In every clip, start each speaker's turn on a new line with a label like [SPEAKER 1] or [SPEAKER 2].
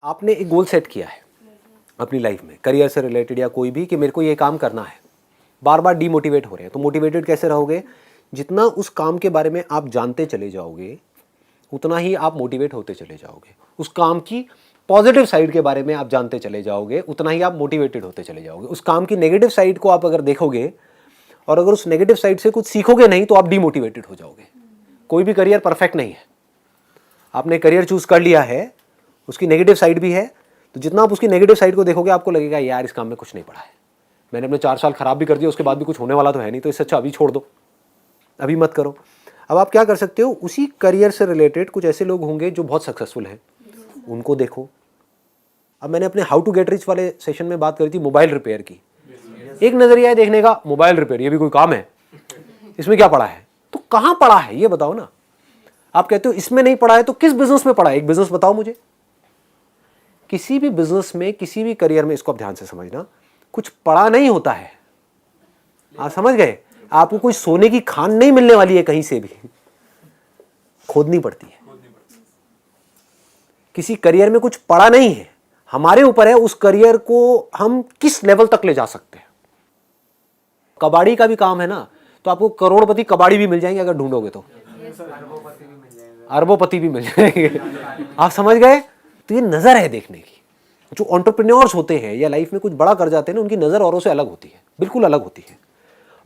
[SPEAKER 1] आपने एक goal set किया है अपनी लाइफ में, करियर से रिलेटेड या कोई भी, कि मेरे को ये काम करना है, बार बार डीमोटिवेट हो रहे हैं, तो मोटिवेटेड कैसे रहोगे? जितना उस काम के बारे में आप जानते चले जाओगे उतना ही आप मोटिवेट होते चले जाओगे। उस काम की पॉजिटिव साइड के बारे में आप जानते चले जाओगे उतना ही आप मोटिवेटेड होते चले जाओगे। उस काम की नेगेटिव साइड को आप अगर देखोगे और अगर उस नेगेटिव साइड से कुछ सीखोगे नहीं तो आप डीमोटिवेटेड हो जाओगे। कोई भी करियर परफेक्ट नहीं है। आपने करियर चूज कर लिया है, उसकी नेगेटिव साइड भी है, तो जितना आप उसकी नेगेटिव साइड को देखोगे आपको लगेगा यार इस काम में कुछ नहीं पड़ा है, मैंने अपने 4 साल खराब भी कर दिया, उसके बाद भी कुछ होने वाला तो है नहीं, तो इससे अच्छा अभी छोड़ दो, अभी मत करो। अब आप क्या कर सकते हो, उसी करियर से रिलेटेड कुछ ऐसे लोग होंगे जो बहुत सक्सेसफुल हैं, उनको देखो। अब मैंने अपने हाउ टू गेट रिच वाले सेशन में बात करी थी मोबाइल रिपेयर की। एक नजरिया है देखने का, मोबाइल रिपेयर ये भी कोई काम है, इसमें क्या पड़ा है? तो कहां पड़ा है ये बताओ ना। आप कहते हो इसमें नहीं पड़ा है, तो किस बिजनेस में पड़ा है? एक बिजनेस बताओ मुझे। किसी भी बिजनेस में, किसी भी करियर में, इसको आप ध्यान से समझना, कुछ पड़ा नहीं होता है। आप समझ गए? आपको कोई सोने की खान नहीं मिलने वाली है, कहीं से भी खोदनी पड़ती है। किसी करियर में कुछ पड़ा नहीं है, हमारे ऊपर है उस करियर को हम किस लेवल तक ले जा सकते हैं। कबाड़ी का भी काम है ना, तो आपको करोड़पति कबाड़ी भी मिल जाएंगे अगर ढूंढोगे तो, अरबोपति भी मिल जाएंगे। आप समझ गए? तो ये नजर है देखने की। जो एंटरप्रेन्योर्स होते हैं या लाइफ में कुछ बड़ा कर जाते हैं ना, उनकी नजर औरों से अलग होती है, बिल्कुल अलग होती है।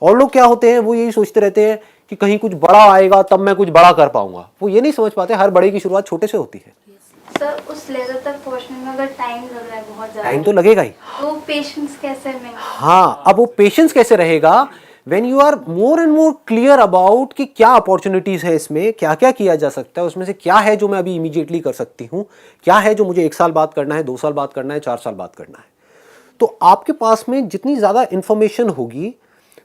[SPEAKER 1] और लोग क्या होते हैं, वो यही सोचते रहते हैं कि कहीं कुछ बड़ा आएगा तब मैं कुछ बड़ा कर पाऊंगा। वो ये नहीं समझ पाते हर बड़े की शुरुआत छोटे से होती है।
[SPEAKER 2] सर, उस लेवल तक पहुंचने में अगर टाइम लग रहा है, बहुत ज्यादा
[SPEAKER 1] टाइम तो लगेगा ही।
[SPEAKER 2] तो पेशेंस कैसे में?
[SPEAKER 1] हाँ, अब वो पेशेंस कैसे रहेगा? When you are more and more clear about कि क्या अपॉर्चुनिटीज है इसमें, क्या क्या किया जा सकता है, उसमें से क्या है जो मैं अभी इमीडिएटली कर सकती हूँ, क्या है जो मुझे 1 साल बाद करना है, 2 साल बाद करना है, 4 साल बाद करना है। तो आपके पास में जितनी ज्यादा इंफॉर्मेशन होगी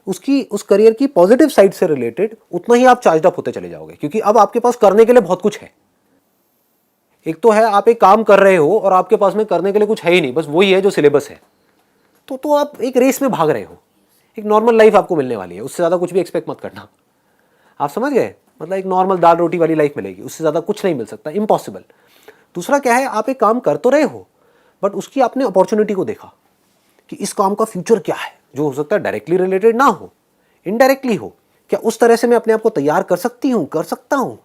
[SPEAKER 1] उसकी, उस करियर की पॉजिटिव साइड से रिलेटेड, उतना ही आप चार्ज अप होते चले जाओगे, क्योंकि अब आपके पास करने के लिए बहुत कुछ है। एक तो है आप एक काम कर रहे हो और आपके पास में करने के लिए कुछ है ही नहीं, बस वही है जो सिलेबस है, तो आप एक रेस में भाग रहे हो। एक नॉर्मल लाइफ आपको मिलने वाली है, उससे ज़्यादा कुछ भी एक्सपेक्ट मत करना। आप समझ गए? मतलब एक नॉर्मल दाल रोटी वाली लाइफ मिलेगी, उससे ज़्यादा कुछ नहीं मिल सकता, इम्पॉसिबल। दूसरा क्या है, आप एक काम कर तो रहे हो बट उसकी आपने अपॉर्चुनिटी को देखा कि इस काम का फ्यूचर क्या है, जो हो सकता है डायरेक्टली रिलेटेड ना हो, इनडायरेक्टली हो। क्या उस तरह से मैं अपने आप को तैयार कर सकती हूँ, कर सकता हूँ?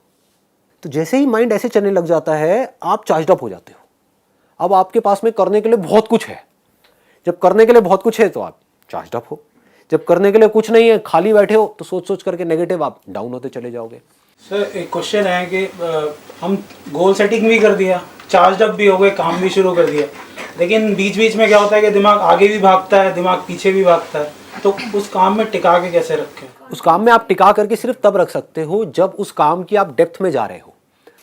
[SPEAKER 1] तो जैसे ही माइंड ऐसे चलने लग जाता है, आप चार्ज अप हो जाते हो। अब आपके पास में करने के लिए बहुत कुछ है। जब करने के लिए बहुत कुछ है तो आप चार्ज अप हो। जब करने के लिए कुछ नहीं है, खाली बैठे हो, तो सोच सोच करके नेगेटिव आप डाउन होते चले जाओगे।
[SPEAKER 3] सर, एक क्वेश्चन है कि हम गोल सेटिंग भी कर दिया, चार्ज अप भी हो गए, काम भी शुरू कर दिया, लेकिन बीच बीच में क्या होता है कि दिमाग आगे भी भागता है, दिमाग पीछे भी भागता है, तो उस काम में टिका के कैसे रखें?
[SPEAKER 1] उस काम में आप टिका करके सिर्फ तब रख सकते हो जब उस काम की आप डेप्थ में जा रहे हो,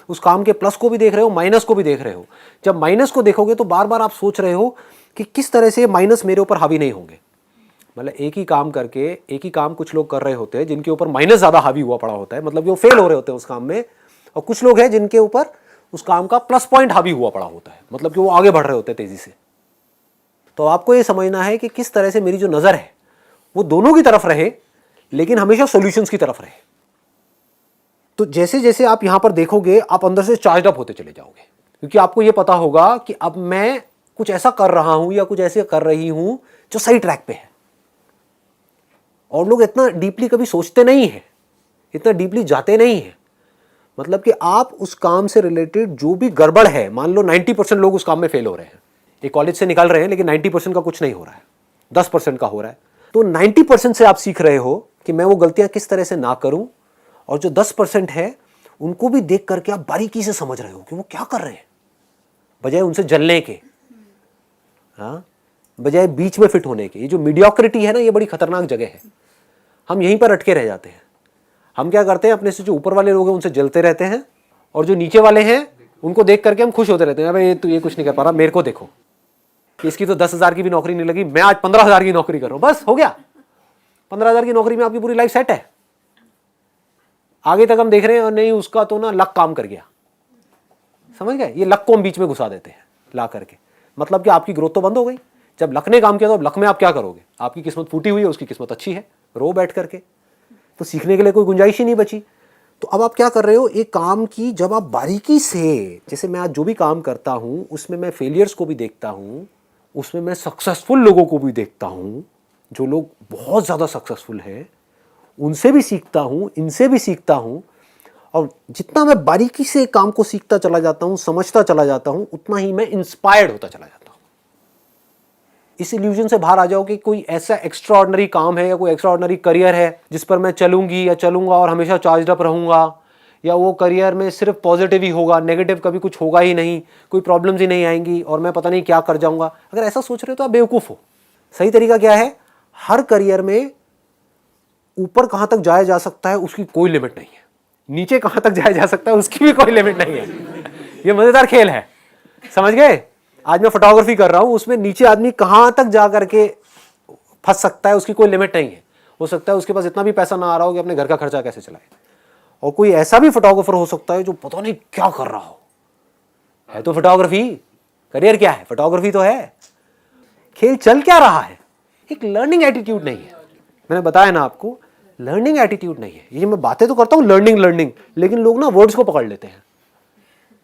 [SPEAKER 1] उस काम के प्लस को भी देख रहे हो, माइनस को भी देख रहे हो। जब माइनस को देखोगे तो बार बार आप सोच रहे हो कि किस तरह से माइनस मेरे ऊपर हावी नहीं होंगे। मतलब एक ही काम करके, एक ही काम कुछ लोग कर रहे होते हैं जिनके ऊपर माइनस ज्यादा हावी हुआ पड़ा होता है, मतलब वो फेल हो रहे होते हैं उस काम में, और कुछ लोग हैं जिनके ऊपर उस काम का प्लस पॉइंट हावी हुआ पड़ा होता है, मतलब कि वो आगे बढ़ रहे होते हैं तेजी से। तो आपको ये समझना है कि किस तरह से मेरी जो नजर है वो दोनों की तरफ रहे, लेकिन हमेशा सॉल्यूशंस की तरफ रहे। तो जैसे जैसे आप यहां पर देखोगे, आप अंदर से चार्ज अप होते चले जाओगे, क्योंकि आपको यह पता होगा कि अब मैं कुछ ऐसा कर रहा हूं या कुछ ऐसे कर रही हूं जो सही ट्रैक पे है। और लोग इतना डीपली कभी सोचते नहीं है, इतना डीपली जाते नहीं है। मतलब कि आप उस काम से रिलेटेड जो भी गड़बड़ है, मान लो 90% लोग उस काम में फेल हो रहे हैं, एक कॉलेज से निकल रहे हैं लेकिन 90% का कुछ नहीं हो रहा है, 10% का हो रहा है। तो 90% से आप सीख रहे हो कि मैं वो गलतियां किस तरह से ना करूं, और जो 10% है उनको भी देख करके आप बारीकी से समझ रहे हो कि वो क्या कर रहे हैं, बजाय उनसे जलने के, हाँ, बजाय बीच में फिट होने के। ये जो मीडियोक्रिटी है ना, ये बड़ी खतरनाक जगह है। हम यहीं पर अटके रह जाते हैं। हम क्या करते हैं, अपने से जो ऊपर वाले लोग हैं उनसे जलते रहते हैं, और जो नीचे वाले हैं उनको देख करके हम खुश होते रहते हैं, भाई ये कुछ नहीं कर पा रहा, मेरे को देखो कि इसकी तो 10,000 की भी नौकरी नहीं लगी, मैं आज 15,000 की नौकरी कर रहा हूं, बस हो गया। 15,000 की नौकरी में आपकी पूरी लाइफ सेट है। आगे तक हम देख रहे हैं और नहीं, उसका तो ना लक काम कर गया। समझ गए? ये लक को हम बीच में घुसा देते हैं ला करके, मतलब कि आपकी ग्रोथ तो बंद हो गई। जब लक ने काम किया तो अब लक में आप क्या करोगे? आपकी किस्मत फूटी हुई है, उसकी किस्मत अच्छी है, रो बैठ करके, तो सीखने के लिए कोई गुंजाइश ही नहीं बची। तो अब आप क्या कर रहे हो, एक काम की जब आप बारीकी से, जैसे मैं आज जो भी काम करता हूँ उसमें मैं फेलियर्स को भी देखता हूँ, उसमें मैं सक्सेसफुल लोगों को भी देखता हूँ, जो लोग बहुत ज़्यादा सक्सेसफुल हैं उनसे भी सीखता हूँ, इनसे भी सीखता हूँ, और जितना मैं बारीकी से काम को सीखता चला जाता हूँ, समझता चला जाता हूँ, उतना ही मैं इंस्पायर्ड होता चला जाता हूँ। इस इल्यूजन से बाहर आ जाओ कि कोई ऐसा एक्स्ट्राऑर्डिनरी काम है या कोई एक्स्ट्राऑर्डिनरी करियर है जिस पर मैं चलूंगी या चलूंगा और हमेशा चार्ज अप रहूंगा, या वो करियर में सिर्फ पॉजिटिव ही होगा, नेगेटिव कभी कुछ होगा ही नहीं, कोई प्रॉब्लम्स ही नहीं आएंगी और मैं पता नहीं क्या कर जाऊंगा। अगर ऐसा सोच रहे हो तो आप बेवकूफ़ हो। सही तरीका क्या है, हर करियर में ऊपर कहाँ तक जाया जा सकता है उसकी कोई लिमिट नहीं है, नीचे कहाँ तक जाया जा सकता है उसकी भी कोई लिमिट नहीं है। ये मज़ेदार खेल है, समझ गए। आज मैं फोटोग्राफी कर रहा हूँ, उसमें नीचे आदमी कहाँ तक जा करके फंस सकता है उसकी कोई लिमिट नहीं है। हो सकता है उसके पास इतना भी पैसा ना आ रहा हो कि अपने घर का खर्चा कैसे चलाए, और कोई ऐसा भी फोटोग्राफर हो सकता है जो पता नहीं क्या कर रहा हो, है तो फोटोग्राफी, करियर क्या है, फोटोग्राफी तो है। खेल चल क्या रहा है, एक लर्निंग एटीट्यूड नहीं है। मैंने बताया ना आपको, लर्निंग एटीट्यूड नहीं है। ये मैं बातें तो करता हूँ लर्निंग, लेकिन लोग ना वर्ड्स को पकड़ लेते हैं।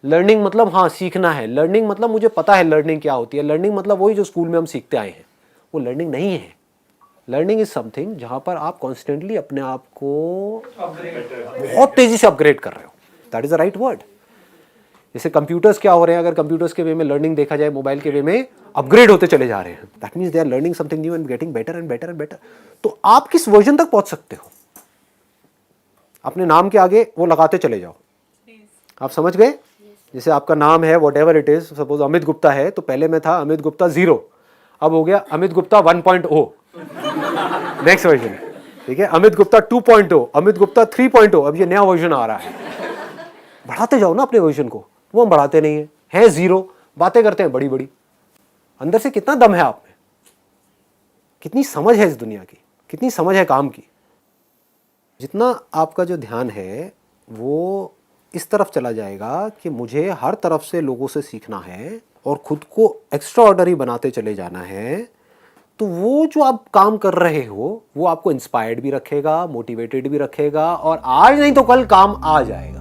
[SPEAKER 1] लर्निंग मतलब हाँ सीखना है, लर्निंग मतलब मुझे पता है लर्निंग क्या होती है, लर्निंग मतलब वही जो स्कूल में हम सीखते आए हैं, वो लर्निंग नहीं है। लर्निंग इज समथिंग जहाँ पर आप कॉन्स्टेंटली अपने आप को बहुत तेजी से अपग्रेड कर रहे हो, that is the right word. जैसे कंप्यूटर्स क्या हो रहे हैं, अगर कंप्यूटर्स के वे में लर्निंग देखा जाए, मोबाइल के वे में अपग्रेड होते चले जा रहे हैं, that means they are learning something new and getting better and better and better. तो आप किस वर्जन तक पहुंच सकते हो, अपने नाम के आगे वो लगाते चले जाओ। आप समझ गए? जैसे आपका नाम है what ever it is, suppose Amit Gupta है, तो पहले में था अमित गुप्ता 0, अब हो गया अमित गुप्ता 1.0 नेक्स्ट वर्जन, ठीक है। अमित गुप्ता 2.0, अमित गुप्ता 3.0, अब ये नया वर्जन आ रहा है। बढ़ाते जाओ ना अपने वर्जन को, वो हम बढ़ाते नहीं है 0, बातें करते हैं बड़ी बड़ी। अंदर से कितना दम है आप में, कितनी समझ है इस दुनिया की, कितनी समझ है काम की। जितना आपका जो ध्यान है वो इस तरफ चला जाएगा कि मुझे हर तरफ से लोगों से सीखना है और खुद को एक्स्ट्रा ऑर्डिनरी बनाते चले जाना है, तो वो जो आप काम कर रहे हो वो आपको इंस्पायर्ड भी रखेगा, मोटिवेटेड भी रखेगा, और आज नहीं तो कल काम आ जाएगा।